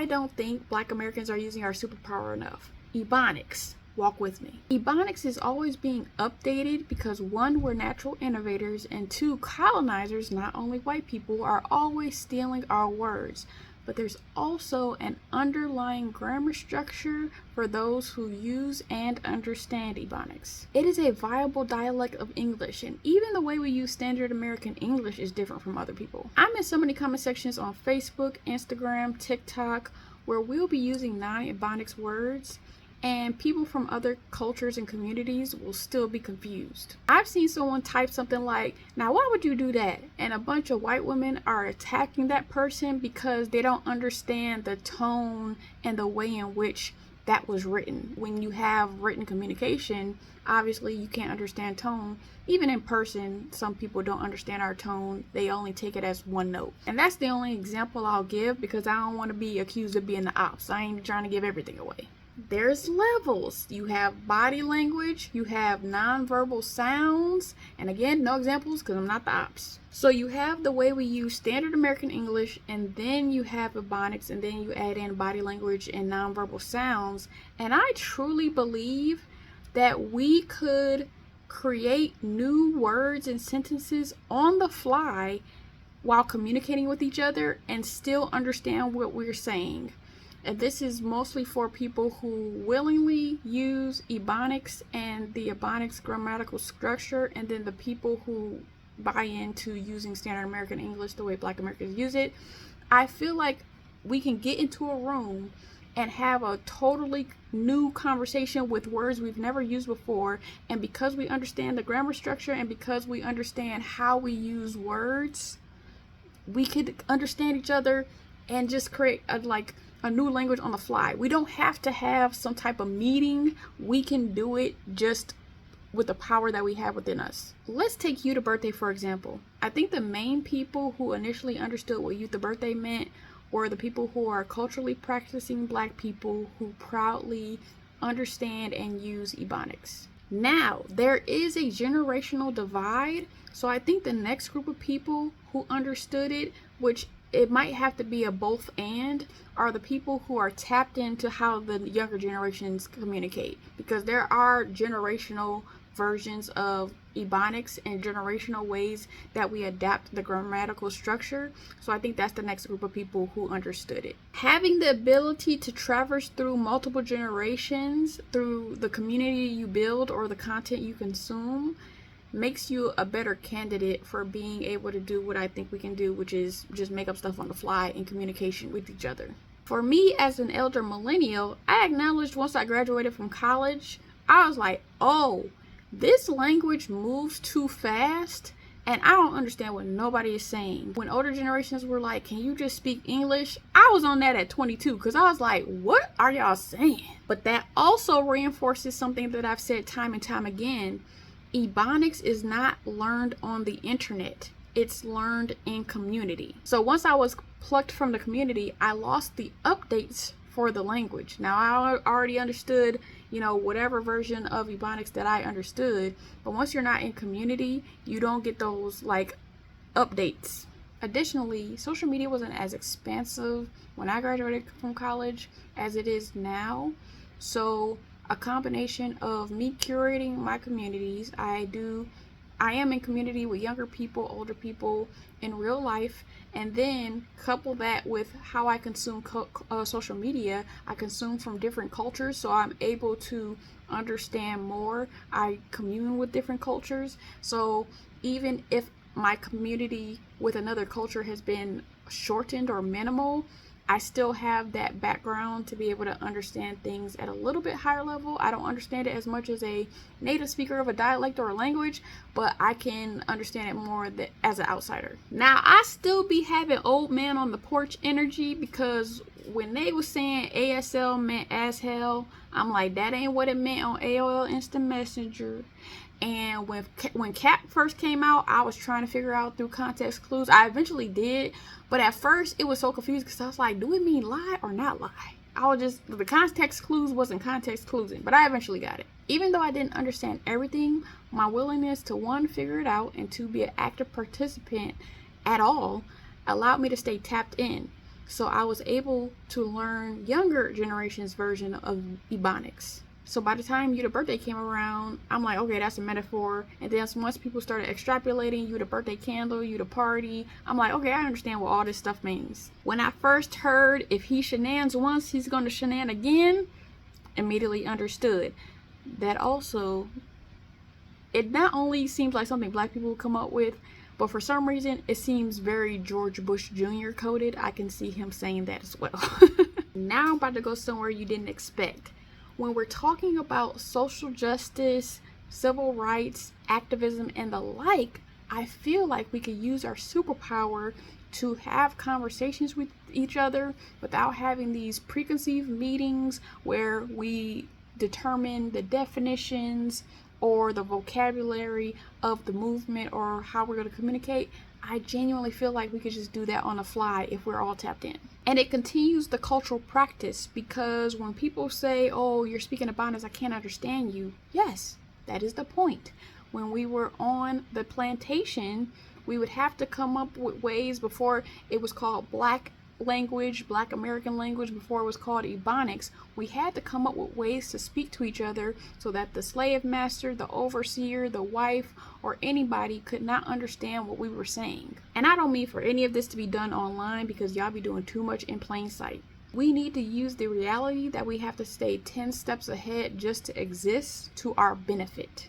I don't think Black Americans are using our superpower enough. Ebonics. Walk with me. Ebonics is always being updated because one, we're natural innovators, and two, colonizers, not only white people, are always stealing our words. But there's also an underlying grammar structure for those who use and understand Ebonics. It is a viable dialect of English, and even the way we use standard American English is different from other people. I'm in so many comment sections on Facebook, Instagram, TikTok, where we'll be using non-Ebonics words, and people from other cultures and communities will still be confused. I've seen someone type something like, "Now why would you do that?" And a bunch of white women are attacking that person because they don't understand the tone and the way in which that was written. When you have written communication, obviously you can't understand tone. Even in person, some people don't understand our tone. They only take it as one note. And that's the only example I'll give because I don't want to be accused of being the ops. I ain't trying to give everything away. There's levels. You have body language, you have nonverbal sounds, and again, no examples because I'm not the ops. So you have the way we use standard American English, and then you have Ebonics, and then you add in body language and nonverbal sounds. And I truly believe that we could create new words and sentences on the fly while communicating with each other and still understand what we're saying. And this is mostly for people who willingly use Ebonics and the Ebonics grammatical structure, and then the people who buy into using standard American English the way Black Americans use it. I feel like we can get into a room and have a totally new conversation with words we've never used before, and because we understand the grammar structure and because we understand how we use words, we could understand each other and just create a new language on the fly. We don't have to have some type of meeting. We can do it just with the power that we have within us. Let's take Youth the Birthday for example. I think the main people who initially understood what Youth the Birthday meant were the people who are culturally practicing Black people who proudly understand and use Ebonics. Now, there is a generational divide, so I think the next group of people who understood it, which it might have to be a both and, are the people who are tapped into how the younger generations communicate, because there are generational versions of Ebonics and generational ways that we adapt the grammatical structure. So I think that's the next group of people who understood it. Having the ability to traverse through multiple generations through the community you build or the content you consume makes you a better candidate for being able to do what I think we can do, which is just make up stuff on the fly in communication with each other. For me, as an elder millennial, I acknowledged once I graduated from college, I was like, oh, this language moves too fast and I don't understand what nobody is saying. When older generations were like, can you just speak English? I was on that at 22 because I was like, what are y'all saying? But that also reinforces something that I've said time and time again. Ebonics is not learned on the internet. It's learned in community. So once I was plucked from the community, I lost the updates for the language. Now I already understood, whatever version of Ebonics that I understood, but once you're not in community, you don't get those updates. Additionally, social media wasn't as expansive when I graduated from college as it is now. So a combination of me curating my communities, I am in community with younger people, older people in real life, and then couple that with how I consume social media. I consume from different cultures, so I'm able to understand more. I commune with different cultures, so even if my community with another culture has been shortened or minimal, I still have that background to be able to understand things at a little bit higher level. I don't understand it as much as a native speaker of a dialect or a language, but I can understand it more as an outsider. Now, I still be having old man on the porch energy, because when they was saying ASL meant as hell, I'm like, that ain't what it meant on AOL Instant Messenger. And when CAP first came out, I was trying to figure out through context clues. I eventually did, but at first it was so confused because I was like, do it mean lie or not lie? The context clues wasn't context cluesing, but I eventually got it. Even though I didn't understand everything, my willingness to one, figure it out, and to be an active participant at all allowed me to stay tapped in. So I was able to learn younger generation's version of Ebonics. So by the time you the birthday came around, I'm like, okay, that's a metaphor. And then once people started extrapolating, you the birthday candle, you the party, I'm like, okay, I understand what all this stuff means. When I first heard if he shenanigans once, he's going to shenan again, immediately understood. That also, it not only seems like something black people come up with, but for some reason, it seems very George Bush Jr. coded. I can see him saying that as well. Now I'm about to go somewhere you didn't expect. When we're talking about social justice, civil rights, activism, and the like, I feel like we could use our superpower to have conversations with each other without having these preconceived meetings where we determine the definitions or the vocabulary of the movement or how we're going to communicate. I genuinely feel like we could just do that on the fly if we're all tapped in. And it continues the cultural practice, because when people say, oh, you're speaking Ebonics, I can't understand you. Yes, that is the point. When we were on the plantation, we would have to come up with ways. Before it was called Black language, Black American language, before it was called Ebonics, we had to come up with ways to speak to each other so that the slave master, the overseer, the wife, or anybody could not understand what we were saying. And I don't mean for any of this to be done online, because y'all be doing too much in plain sight. We need to use the reality that we have to stay 10 steps ahead just to exist to our benefit.